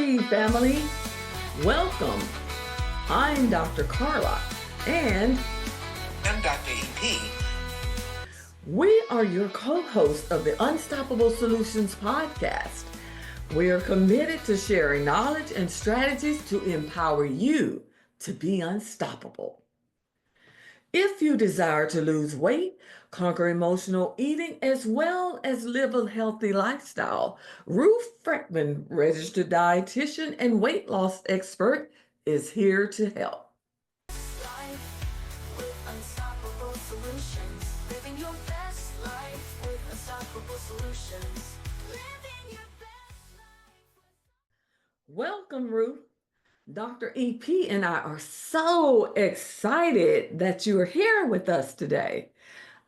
Hey family, welcome. I'm Dr. Carla and I'm Dr. EP. we are your co-hosts of the Unstoppable Solutions podcast. We are committed to sharing knowledge and strategies to empower you to be unstoppable. If you desire to lose weight, conquer emotional eating, as well as live a healthy lifestyle, Ruth Frechman, registered dietitian and weight loss expert, is here to help. Life with unstoppable solutions. Living your best life with unstoppable solutions. Living your best life. Welcome, Ruth. Dr. EP and I are so excited that you are here with us today.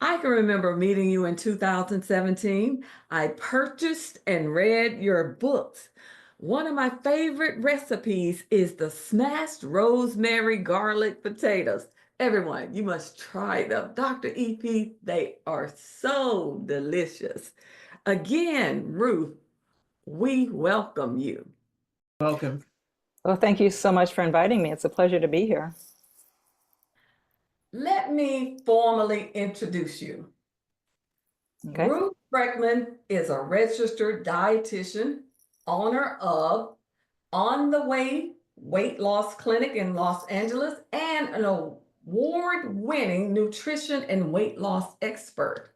I can remember meeting you in 2017. I purchased and read your books. One of my favorite recipes is the smashed rosemary garlic potatoes. Everyone, you must try them. Dr. EP, they are so delicious. Again, Ruth, we welcome you. Welcome. Well, thank you so much for inviting me. It's a pleasure to be here. Let me formally introduce you. Okay. Ruth Frechman is a registered dietitian, owner of On the Way Weight Loss Clinic in Los Angeles, and an award-winning nutrition and weight loss expert.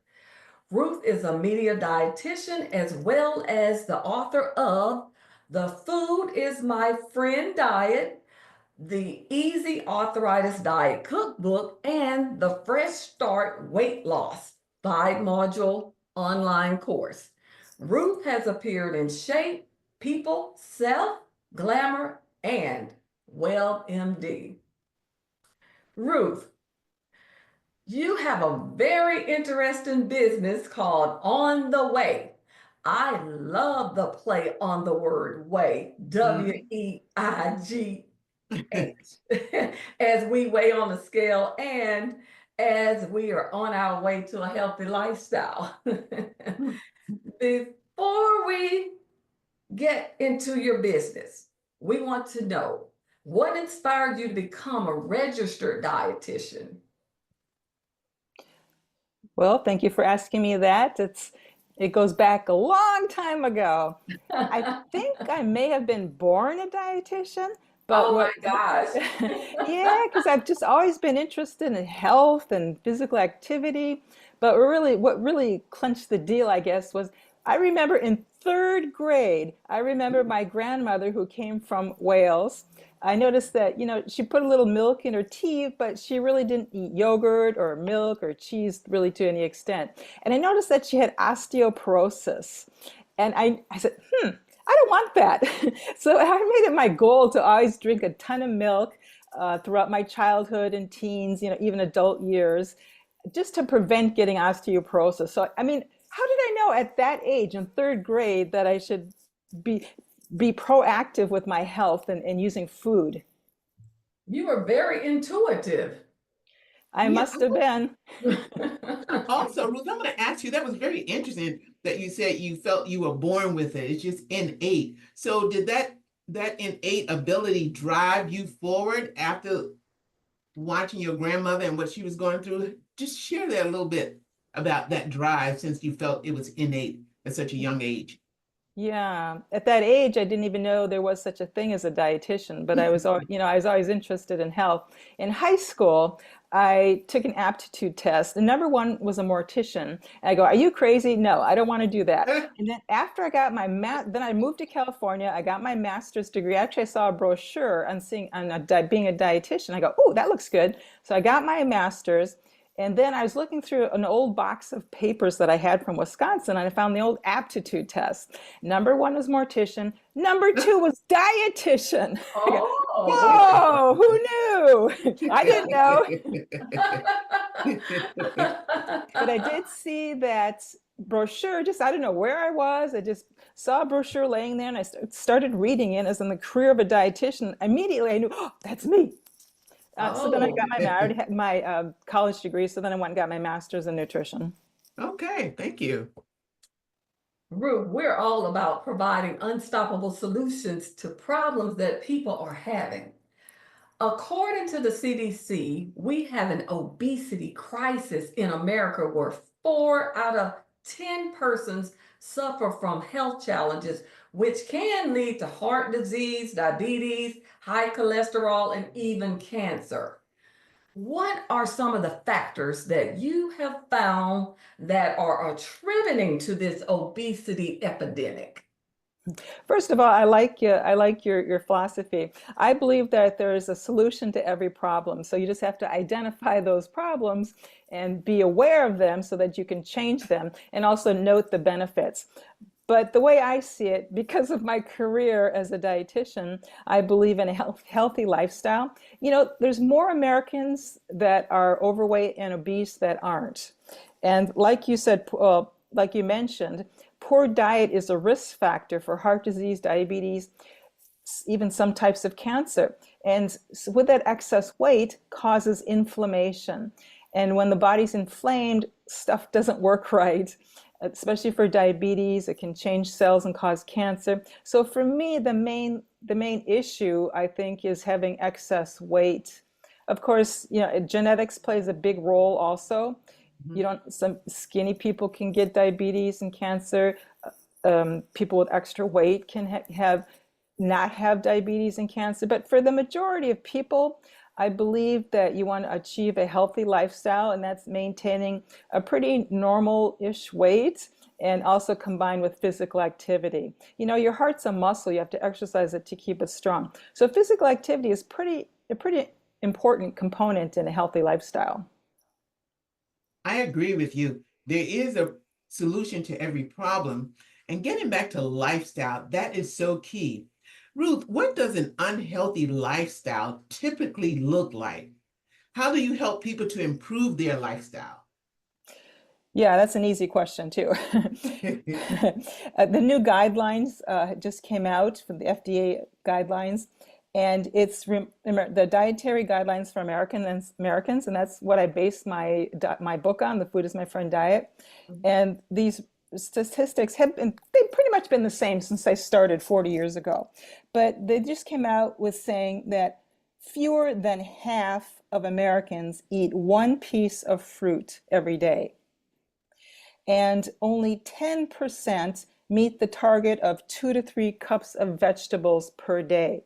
Ruth is a media dietitian as well as the author of The Food is My Friend Diet, the Easy Arthritis Diet Cookbook, and the Fresh Start Weight Loss 5-module online course. Ruth has appeared in Shape, People, Self, Glamour, and WellMD. Ruth, you have a very interesting business called On the Way. I love the play on the word way, WEIGH, as we weigh on the scale and as we are on our way to a healthy lifestyle. Before we get into your business, we want to know what inspired you to become a registered dietitian? Well, thank you for asking me that. It goes back a long time ago. I think I may have been born a dietitian, but Oh my gosh. yeah, because I've just always been interested in health and physical activity. But what really clinched the deal, I guess, was I remember in third grade, I remember my grandmother who came from Wales. I noticed that, she put a little milk in her tea, but she really didn't eat yogurt or milk or cheese really to any extent. And I noticed that she had osteoporosis. And I said, I don't want that. So I made it my goal to always drink a ton of milk throughout my childhood and teens, even adult years, just to prevent getting osteoporosis. So, I mean, how did I know at that age in third grade that I should be be proactive with my health and using food? You were very intuitive. I Yeah, must have been. also, Ruth, I'm going to ask you, that was very interesting that you said you felt you were born with it. It's just innate. So did that innate ability drive you forward after watching your grandmother and what she was going through? Just share that a little bit about that drive since you felt it was innate at such a young age. Yeah, at that age, I didn't even know there was such a thing as a dietitian, but I was always interested in health. In high school, I took an aptitude test. The number one was a mortician. And I go, "Are you crazy? No, I don't want to do that." And then after I got then I moved to California. I got my master's degree. Actually, I saw a brochure on being a dietitian. I go, "Oh, that looks good." So I got my master's. And then I was looking through an old box of papers that I had from Wisconsin, and I found the old aptitude test. Number one was mortician. Number two was dietitian. I go, Oh. whoa, who knew? I didn't know. But I did see that brochure. Just, I don't know where I was. I just saw a brochure laying there, and I started reading it as in the career of a dietitian. Immediately, I knew, oh, that's me. So then I got I already had my college degree, so then I went and got my master's in nutrition. Okay, thank you. Ruth, we're all about providing unstoppable solutions to problems that people are having. According to the CDC, we have an obesity crisis in America where 4 out of 10 persons suffer from health challenges, which can lead to heart disease, diabetes, high cholesterol, and even cancer. What are some of the factors that you have found that are attributing to this obesity epidemic? First of all, I like your philosophy. I believe that there is a solution to every problem. So you just have to identify those problems and be aware of them so that you can change them and also note the benefits. But the way I see it, because of my career as a dietitian, I believe in a healthy lifestyle. There's more Americans that are overweight and obese that aren't. And like you said, like you mentioned, poor diet is a risk factor for heart disease, diabetes, even some types of cancer. And with that excess weight causes inflammation. And when the body's inflamed, stuff doesn't work right, especially for diabetes. It can change cells and cause cancer. So for me, the main issue, I think, is having excess weight. Of course, genetics plays a big role also. Mhm. Some skinny people can get diabetes and cancer. People with extra weight can not have diabetes and cancer. But for the majority of people, I believe that you want to achieve a healthy lifestyle, and that's maintaining a pretty normal-ish weight and also combined with physical activity. Your heart's a muscle. You have to exercise it to keep it strong. So physical activity is a pretty important component in a healthy lifestyle. I agree with you. There is a solution to every problem. And getting back to lifestyle, that is so key. Ruth, what does an unhealthy lifestyle typically look like? How do you help people to improve their lifestyle? Yeah, that's an easy question too. The new guidelines just came out from the FDA guidelines, and it's the dietary guidelines for Americans, and that's what I base my book on. The Food is My Friend diet, and these statistics they've pretty much been the same since I started 40 years ago, but they just came out with saying that fewer than half of Americans eat one piece of fruit every day, and only 10% meet the target of 2 to 3 cups of vegetables per day.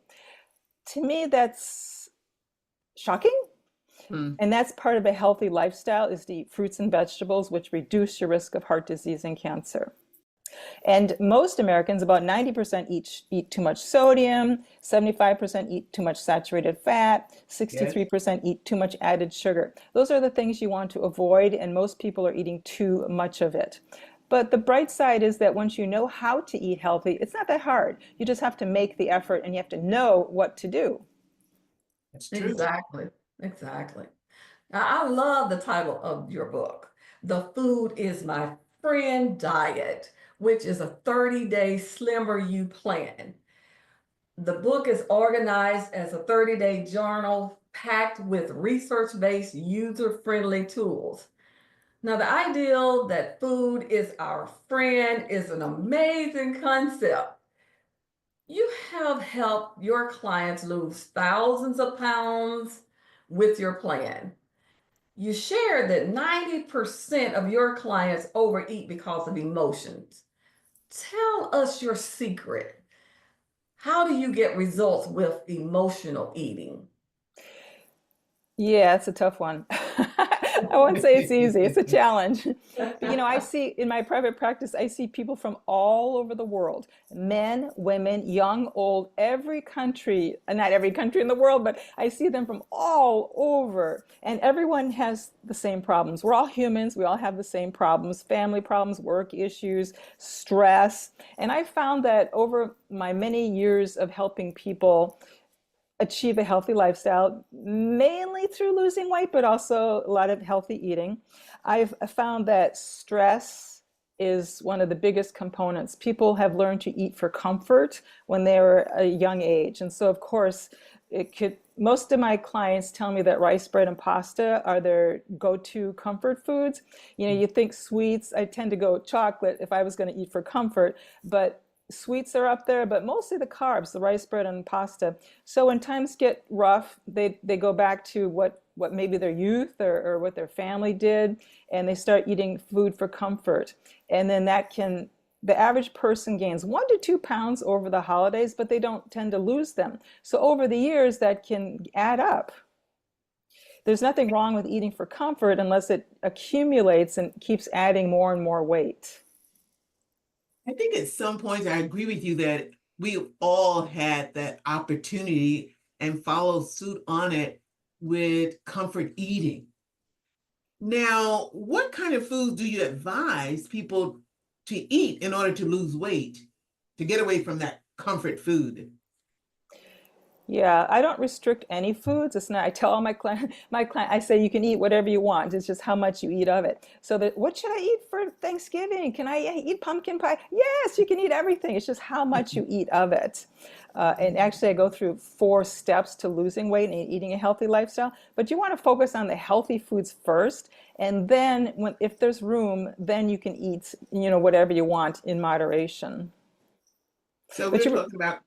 To me, that's shocking. Hmm. And that's part of a healthy lifestyle, is to eat fruits and vegetables, which reduce your risk of heart disease and cancer. And most Americans, about 90%, eat too much sodium, 75% eat too much saturated fat, Yes. 63% eat too much added sugar. Those are the things you want to avoid, and most people are eating too much of it. But the bright side is that once you know how to eat healthy, it's not that hard. You just have to make the effort and you have to know what to do. That's true. Exactly, exactly. Now, I love the title of your book, The Food is My Friend Diet, which is a 30-day Slimmer You plan. The book is organized as a 30-day journal packed with research-based, user-friendly tools. Now, the ideal that food is our friend is an amazing concept. You have helped your clients lose thousands of pounds with your plan. You shared that 90% of your clients overeat because of emotions. Tell us your secret. How do you get results with emotional eating? Yeah, it's a tough one. I won't say it's easy. It's a challenge. But I see in my private practice, I see people from all over the world, men, women, young, old, every country, not every country in the world, but I see them from all over. And everyone has the same problems. We're all humans. We all have the same problems, family problems, work issues, stress. And I found that over my many years of helping people achieve a healthy lifestyle, mainly through losing weight, but also a lot of healthy eating. I've found that stress is one of the biggest components. People have learned to eat for comfort when they were a young age. And so, of course, it could most of my clients tell me that rice bread and pasta are their go-to comfort foods. You know, you think sweets, I tend to go chocolate if I was going to eat for comfort, but sweets are up there, but mostly the carbs, the rice bread and pasta. So when times get rough, they go back to what maybe their youth or what their family did, and they start eating food for comfort. And then the average person gains 1 to 2 pounds over the holidays, but they don't tend to lose them. So over the years, that can add up. There's nothing wrong with eating for comfort unless it accumulates and keeps adding more and more weight. I think at some points I agree with you that we all had that opportunity and followed suit on it with comfort eating. Now, what kind of foods do you advise people to eat in order to lose weight, to get away from that comfort food? Yeah, I don't restrict any foods. It's not, I tell all my client, I say you can eat whatever you want. It's just how much you eat of it. So that, what should I eat for Thanksgiving? Can I eat pumpkin pie? Yes, you can eat everything. It's just how much you eat of it. And actually, I go through 4 steps to losing weight and eating a healthy lifestyle. But you want to focus on the healthy foods first, and then, if there's room, then you can eat, whatever you want in moderation. So But we're you, talking about,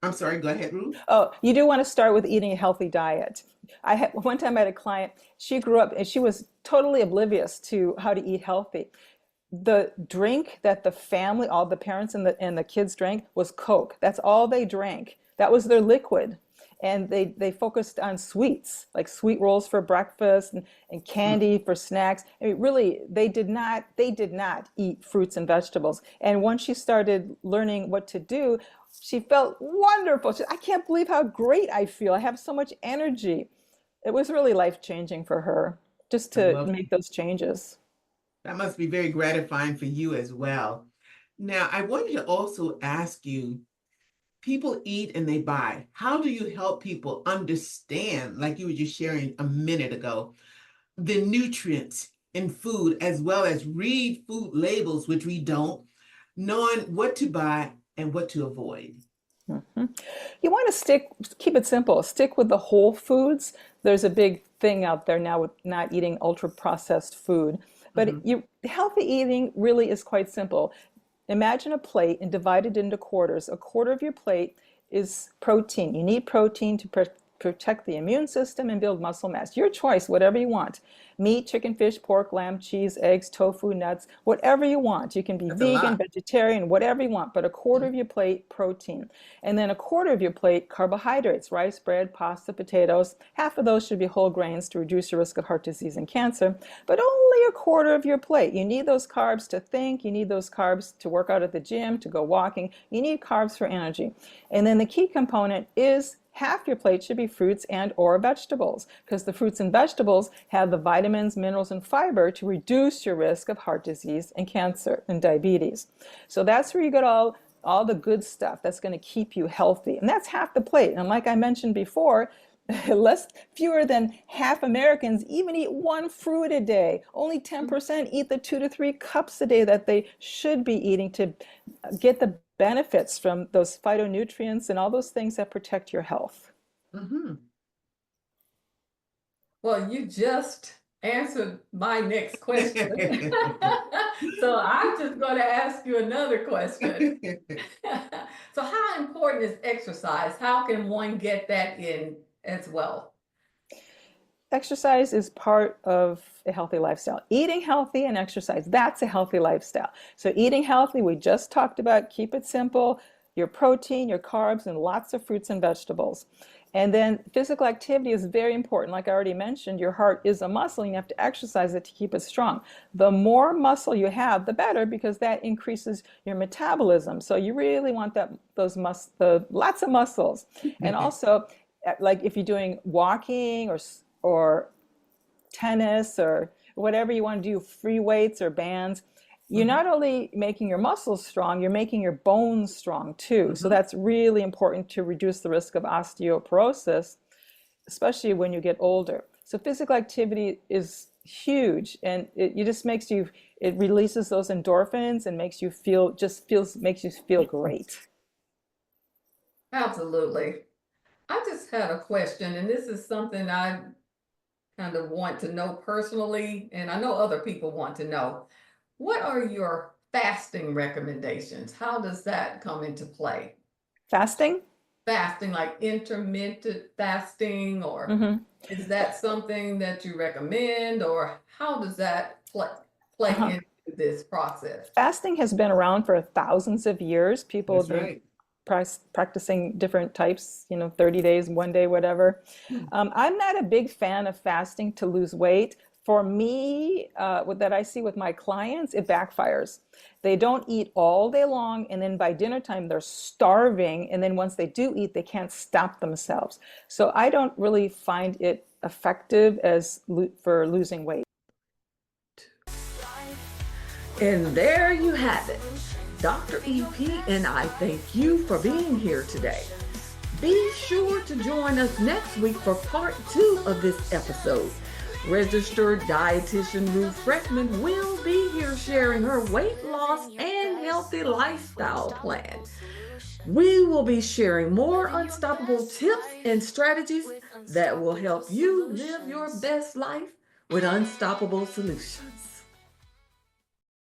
I'm sorry, go ahead, Ruth. oh, you do want to start with eating a healthy diet. One time I had a client. She grew up and she was totally oblivious to how to eat healthy. The drink that the family, all the parents and the kids drank was Coke. That's all they drank. That was their liquid. And they focused on sweets, like sweet rolls for breakfast and candy for snacks. I mean, really, they did not eat fruits and vegetables. And once she started learning what to do, she felt wonderful. I can't believe how great I feel. I have so much energy. It was really life-changing for her just I to love make those changes. that. Must be very gratifying for you as well. Now, I wanted to also ask you, people eat and they buy. How do you help people understand, like you were just sharing a minute ago, the nutrients in food, as well as read food labels, which we don't, knowing what to buy and what to avoid? Mhm. You want to keep it simple. Stick with the whole foods. There's a big thing out there now with not eating ultra processed food. But Mhm. healthy eating really is quite simple. Imagine a plate and divide it into quarters. A quarter of your plate is protein. You need protein to protect the immune system and build muscle mass. Your choice, whatever you want. Meat, chicken, fish, pork, lamb, cheese, eggs, tofu, nuts, whatever you want. You can be That's a vegan, lot. vegetarian, whatever you want, but a quarter of your plate, protein. And then a quarter of your plate, carbohydrates, rice, bread, pasta, potatoes. Half of those should be whole grains to reduce your risk of heart disease and cancer, but only a quarter of your plate. You need those carbs to think, you need those carbs to work out at the gym, to go walking. You need carbs for energy. And then the key component is half your plate should be fruits and or vegetables, because the fruits and vegetables have the vitamins, minerals, and fiber to reduce your risk of heart disease and cancer and diabetes. So that's where you get all the good stuff that's going to keep you healthy. And that's half the plate. And like I mentioned before, fewer than half Americans even eat 1 fruit a day. Only 10% eat the 2 to 3 cups a day that they should be eating to get the benefits from those phytonutrients and all those things that protect your health. Mhm. Well, you just answered my next question. So I'm just going to ask you another question. So how important is exercise? How can one get that in as well? Exercise is part of a healthy lifestyle. Eating healthy and exercise, that's a healthy lifestyle. So eating healthy, we just talked about, keep it simple, your protein, your carbs, and lots of fruits and vegetables. And then physical activity is very important. Like I already mentioned, your heart is a muscle, and you have to exercise it to keep it strong. The more muscle you have, the better, because that increases your metabolism. So you really want lots of muscles. And also, like if you're doing walking or tennis or whatever you want to do, free weights or bands, you're not only making your muscles strong, you're making your bones strong too. So that's really important to reduce the risk of osteoporosis, especially when you get older. So physical activity is huge, and it releases those endorphins and makes you feel great. Absolutely. I just had a question, and this is something I kind of want to know personally, and I know other people want to know. What are your fasting recommendations? How does that come into play? Fasting? Fasting, like intermittent fasting, or Hmm. is that something that you recommend, or how does that play Uh-huh. into this process? Fasting has been around for thousands of years. People have That's been right. practicing different types, 30 days, one day, whatever. Hmm. I'm not a big fan of fasting to lose weight. For me, what that I see with my clients, it backfires. They don't eat all day long, and then by dinner time, they're starving. And then once they do eat, they can't stop themselves. So I don't really find it effective for losing weight. And there you have it. Dr. EP and I thank you for being here today. Be sure to join us next week for part 2 of this episode. Registered dietitian Ruth Frechman will be here sharing her weight loss and healthy lifestyle plan. We will be sharing more unstoppable tips and strategies that will help you live your best life with unstoppable solutions.